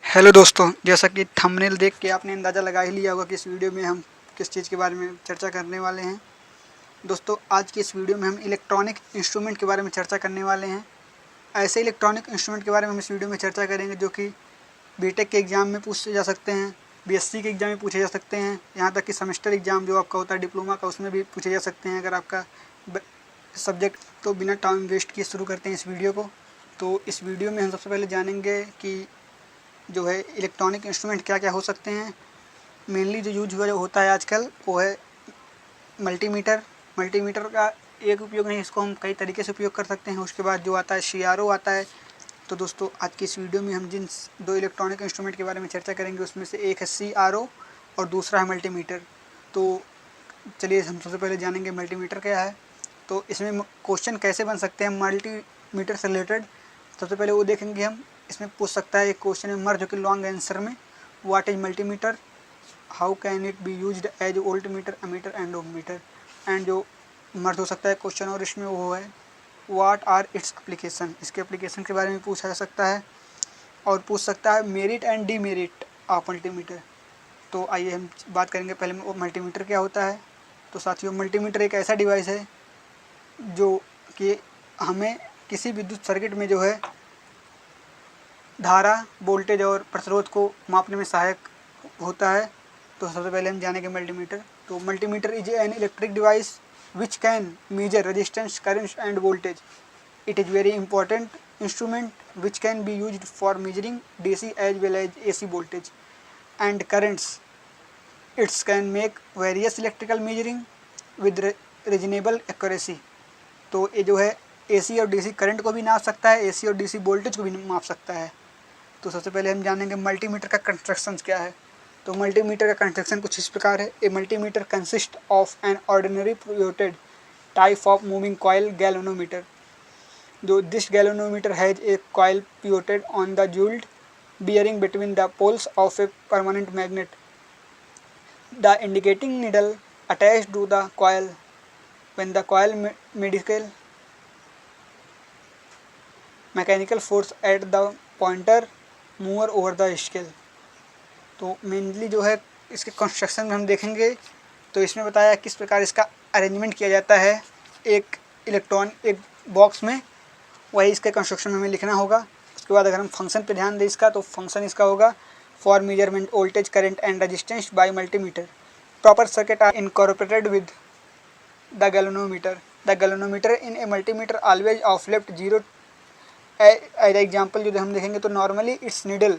Hello दोस्तों, जैसा कि थंबनेल देख के आपने अंदाज़ा लगा ही लिया होगा कि इस वीडियो में हम किस चीज़ के बारे में चर्चा करने वाले हैं। दोस्तों, आज की इस वीडियो में हम इलेक्ट्रॉनिक इंस्ट्रूमेंट के बारे में चर्चा करने वाले हैं। ऐसे इलेक्ट्रॉनिक इंस्ट्रूमेंट के बारे में हम इस वीडियो में चर्चा करेंगे जो कि बीटेक के एग्ज़ाम में पूछे जा सकते हैं, बीएससी के एग्ज़ाम में पूछे जा सकते हैं, यहाँ तक कि सेमेस्टर एग्ज़ाम जो आपका होता है डिप्लोमा का, उसमें भी पूछे जा सकते हैं अगर आपका सब्जेक्ट। तो बिना टाइम वेस्ट किए शुरू करते हैं इस वीडियो को। तो इस वीडियो में हम सबसे पहले जानेंगे कि जो है इलेक्ट्रॉनिक इंस्ट्रूमेंट क्या क्या हो सकते हैं। मेनली जो यूज हुआ जो होता है आजकल वो है मल्टीमीटर। मल्टीमीटर का एक उपयोग नहीं, इसको हम कई तरीके से उपयोग कर सकते हैं। उसके बाद जो आता है सीआरओ आता है। तो दोस्तों, आज की इस वीडियो में हम जिन दो इलेक्ट्रॉनिक इंस्ट्रूमेंट के बारे में चर्चा करेंगे उसमें से एक है सीआरओ और दूसरा है मल्टीमीटर। तो चलिए हम सबसे पहले जानेंगे मल्टीमीटर क्या है। तो इसमें क्वेश्चन कैसे बन सकते हैं मल्टीमीटर से रिलेटेड, सबसे पहले वो देखेंगे हम। इसमें पूछ सकता है एक क्वेश्चन में मर्ज, जो कि लॉन्ग आंसर में what is multimeter, how can it be used as volt meter, ammeter and ohm meter. And जो मर्ज हो सकता है क्वेश्चन और इसमें वो है व्हाट आर इट्स एप्लीकेशन, इसके एप्लीकेशन के बारे में पूछा जा सकता है। और पूछ सकता है merit and demerit of multimeter. तो आइए हम बात करेंगे पहले मल्टीमीटर क्या होता है। तो साथियों, मल्टीमीटर एक ऐसा डिवाइस है जो कि हमें किसी विद्युत सर्किट में जो है धारा, वोल्टेज और प्रतिरोध को मापने में सहायक होता है। तो सबसे पहले हम जानेंगे मल्टीमीटर। तो multimeter is an electric device which can measure resistance, current and voltage. It is very important instrument which can be used for measuring DC as well as AC voltage and currents. It's can make various electrical measuring with reasonable accuracy. तो ये जो है AC और DC current को भी नाप सकता है, एसी और डीसी वोल्टेज को भी माप सकता है। तो सबसे पहले हम जानेंगे मल्टीमीटर का कंस्ट्रक्शन क्या है। तो मल्टीमीटर का कंस्ट्रक्शन कुछ इस प्रकार है। A multimeter consist of an ordinary pivoted type of moving coil galvanometer. जो this galvanometer has a coil pivoted on the jewelled bearing between the poles of a permanent magnet. The indicating needle attached to the coil when the coil mechanical force at the pointer mover over the scale। तो mainly जो है इसके construction में हम देखेंगे तो इसमें बताया किस प्रकार इसका अरेंजमेंट किया जाता है एक एक बॉक्स में, वही इसके कंस्ट्रक्शन में हमें लिखना होगा। उसके बाद अगर हम फंक्शन पे ध्यान दें इसका, तो फंक्शन इसका होगा for measurement voltage, current and resistance by multimeter. Proper circuit are incorporated with the galvanometer. The galvanometer in a multimeter always of left zero. As example जो हम देखेंगे तो normally its needle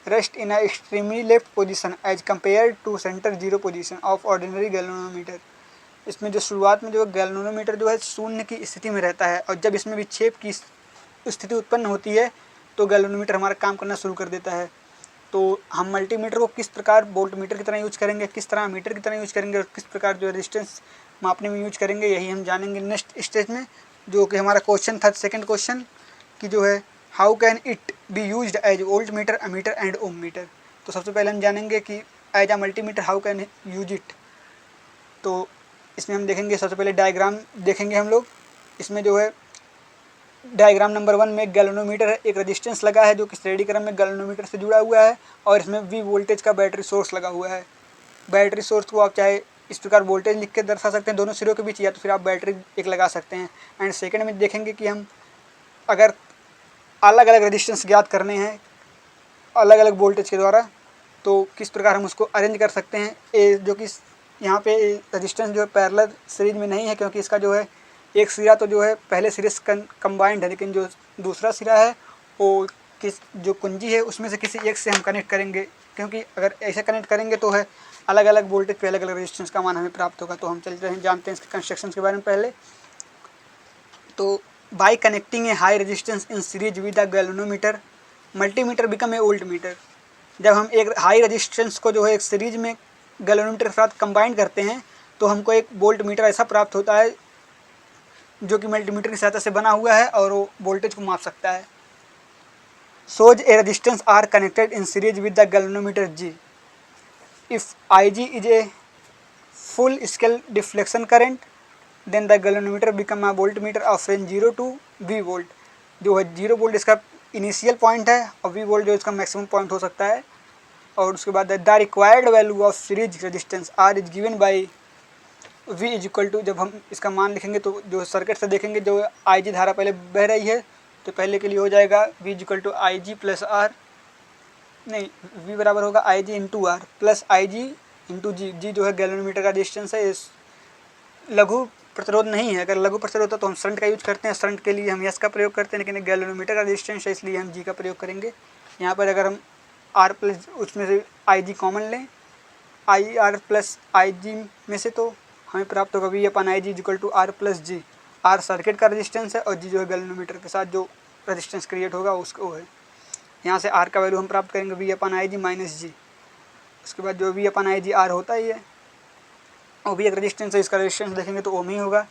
rest in extremely left position as compare to centre zero position of ordinary galvanometer. इसमें जो शुरुआत में जो galvanometer जो है शून्य की स्थिति में रहता है, और जब इसमें विक्षेप की स्थिति उत्पन्न होती है तो गैल्वेनोमीटर हमारा काम करना शुरू कर देता है। तो हम मल्टीमीटर को किस प्रकार वोल्ट मीटर की तरह यूज करेंगे, किस तरह मीटर की तरह यूज करेंगे और किस प्रकार जो रेजिस्टेंस मापने में यूज करेंगे, यही हम जानेंगे नेक्स्ट स्टेज में। जो कि हमारा क्वेश्चन था सेकंड क्वेश्चन कि जो है how can it be used as volt meter, ammeter and ohm meter. तो सबसे पहले हम जानेंगे कि as a multimeter how can use it. तो इसमें हम देखेंगे सबसे पहले डायग्राम देखेंगे हम लोग। इसमें जो है डायग्राम नंबर 1 में एक गैल्वेनोमीटर है, एक रेजिस्टेंस लगा है जो कि श्रेणी क्रम में गैल्वेनोमीटर से जुड़ा हुआ है, और इसमें वी वोल्टेज का बैटरी सोर्स लगा हुआ है। बैटरी सोर्स को आप चाहे इस प्रकार वोल्टेज लिख के दर्शा सकते हैं दोनों सिरों के बीच, या तो फिर आप बैटरी एक लगा सकते हैं। एंड सेकंड में देखेंगे कि हम अगर अलग अलग रेजिस्टेंस ज्ञात करने हैं अलग अलग वोल्टेज के द्वारा, तो किस प्रकार हम उसको अरेंज कर सकते हैं। ए जो कि यहाँ पे रेजिस्टेंस जो है पैरेलल सीरीज में नहीं है, क्योंकि इसका जो है एक सिरा तो जो है पहले सिरे से कंबाइंड है, लेकिन जो दूसरा सिरा है वो किस जो कुंजी है उसमें से किसी एक से हम कनेक्ट करेंगे, क्योंकि अगर ऐसे कनेक्ट करेंगे तो है अलग अलग वोल्टेज पे अलग अलग रेजिस्टेंस का मान हमें प्राप्त होगा। तो हम चलते हैं जानते हैं इसके कंस्ट्रक्शन के बारे में पहले। तो bye connecting A high resistance in series with the galvanometer, multimeter become a volt meter. जब हम एक हाई रेजिस्टेंस को जो है एक सीरीज में गैल्वेनोमीटर के साथ कंबाइन करते हैं तो हमको एक वोल्ट मीटर ऐसा प्राप्त होता है जो कि मल्टीमीटर की सहायता से बना हुआ है और वो वोल्टेज को माप सकता है। सोज a resistance R connected in series with the galvanometer G. If I G is a full scale deflection current then the galvanometer become a voltmeter of range 0 to V volt. जो है 0 volt इसका initial point है और V volt जो इसका maximum point हो सकता है। और उसके बाद the required value of series resistance R is given by V is equal to, जब हम इसका मान लिखेंगे तो जो सर्किट से देखेंगे जो आई जी धारा पहले बह रही है तो पहले के लिए हो जाएगा V is equal to I G plus R, नहीं वी बराबर होगा I G into R plus I G into G. G जो है गैलोमीटर का डिस्टेंस है, इस लघु प्रतिरोध नहीं है। अगर लघु प्रतिरोध होता तो हम शंट का यूज करते हैं, शंट के लिए हम यस का प्रयोग करते हैं, लेकिन गैलोमीटर का डिस्टेंस है इसलिए हम जी का प्रयोग करेंगे। यहाँ पर अगर हम आर प्लस उसमें से आई जी कॉमन लें, आई आर प्लस आई जी में से, तो हमें प्राप्त होगा V upon I G equal to R plus G. R circuit का रेजिस्टेंस है और जी जो है गैलोमीटर के साथ जो रेजिस्टेंस क्रिएट होगा उसको है। यहाँ से आर का वैल्यू हम प्राप्त करेंगे we upon I ji minus जी। उसके बाद जो we upon I ji are होता ही है वो भी एक रेजिस्टेंस है, इसका रेजिस्टेंस देखेंगे तो ओम ही होगा।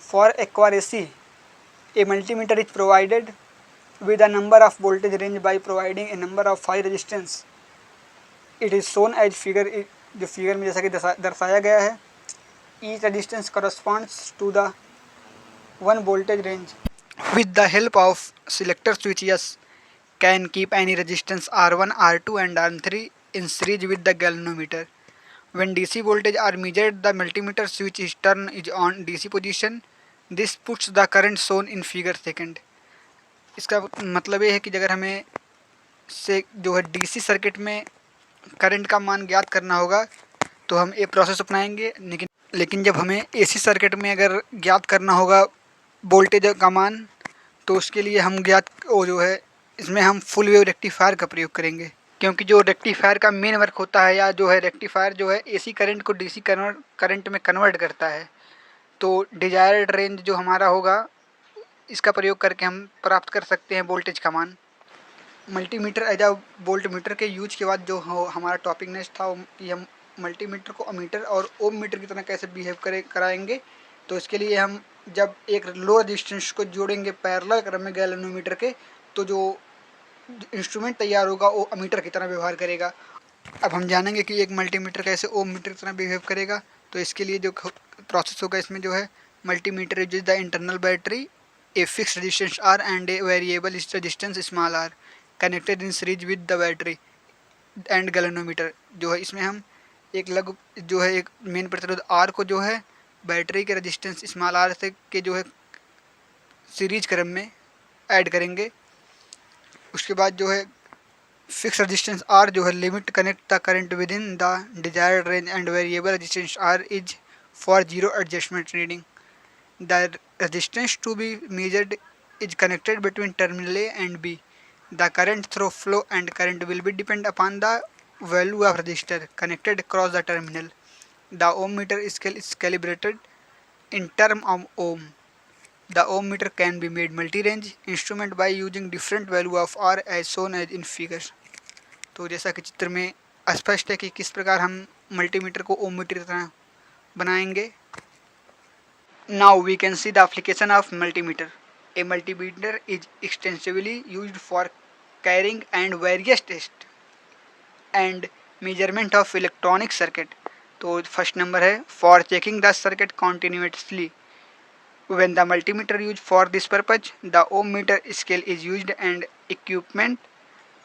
For accuracy A multimeter is provided with a number of voltage range by providing a number of 5 resistance. It is shown as figure, जो फिगर में जैसा कि दर्शाया गया है। Each resistance corresponds to the one voltage range. With the help of selector switches can keep any resistance R1, R2 and R3 in series with the galvanometer. When DC voltage are measured, the multimeter switch is turned is on DC position. This puts the current shown in figure second. इसका मतलब ये है कि अगर हमें से जो है डीसी सर्किट में करंट का मान ज्ञात करना होगा तो हम ये प्रोसेस अपनाएंगे, लेकिन जब हमें एसी सर्किट में अगर ज्ञात करना होगा वोल्टेज का मान तो उसके लिए हम वो जो है इसमें हम फुल वेव रेक्टिफायर का प्रयोग करेंगे, क्योंकि जो रेक्टिफायर का मेन वर्क होता है या जो है रेक्टिफायर जो है एसी करंट को डीसी करंट में कन्वर्ट करता है। तो डिजायर्ड रेंज जो हमारा होगा इसका प्रयोग करके हम प्राप्त कर सकते हैं वोल्टेज का मान। मल्टीमीटर एज अ वोल्टमीटर के यूज के बाद जो हमारा टॉपिक नेक्स्ट था कि हम मल्टीमीटर को अमीटर और ओम मीटर की तरह कैसे बिहेव कराएंगे। तो इसके लिए हम जब एक लो रेजिस्टेंस को जोड़ेंगे पैरेलल क्रम में गैल्वेनोमीटर के, तो जो इंस्ट्रूमेंट तैयार होगा वो अमीटर की तरह व्यवहार करेगा। अब हम जानेंगे कि एक मल्टीमीटर कैसे ओम मीटर की तरह बिहेव करेगा। तो इसके लिए जो प्रोसेस होगा इसमें जो है multimeter use the internal battery, a fixed resistance R and a variable resistance small r connected in series with the battery and galvanometer। जो है इसमें हम एक लघु जो है एक मेन प्रतिरोध R को जो है बैटरी के रेजिस्टेंस स्मॉल r से के जो है सीरीज क्रम में ऐड करेंगे। उसके बाद जो है फिक्स रेजिस्टेंस R जो है limit connect the current with in the desired range and variable resistance R is for zero adjustment reading. The resistance to be measured is connected between terminal A and B. The current through flow and current will be depend upon the value of resistor connected across the terminal. The ohm meter scale is calibrated in term of ohm. The ohm meter can be made multi-range instrument by using different value of R as shown as in figure. तो जैसा कि चित्र में स्पष्ट है कि किस प्रकार हम मल्टीमीटर को ओम मीटर की तरह बनाएंगे। Now we can see the application of multimeter. A multimeter is extensively used for carrying and various tests and measurement of electronic circuit. तो फर्स्ट नंबर है for checking the circuit continuously. When the multimeter used for this purpose, the ohm meter scale is used and equipment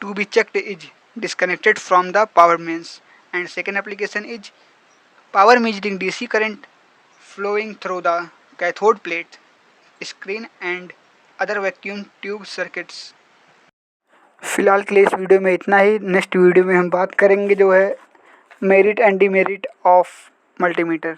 to be checked is disconnected from the power mains. And second application is power measuring DC current flowing through the cathode plate, screen and other vacuum tube circuits. फिलहाल के लिए इस video में इतना ही। Next video में हम बात करेंगे जो है merit and demerit of multimeter.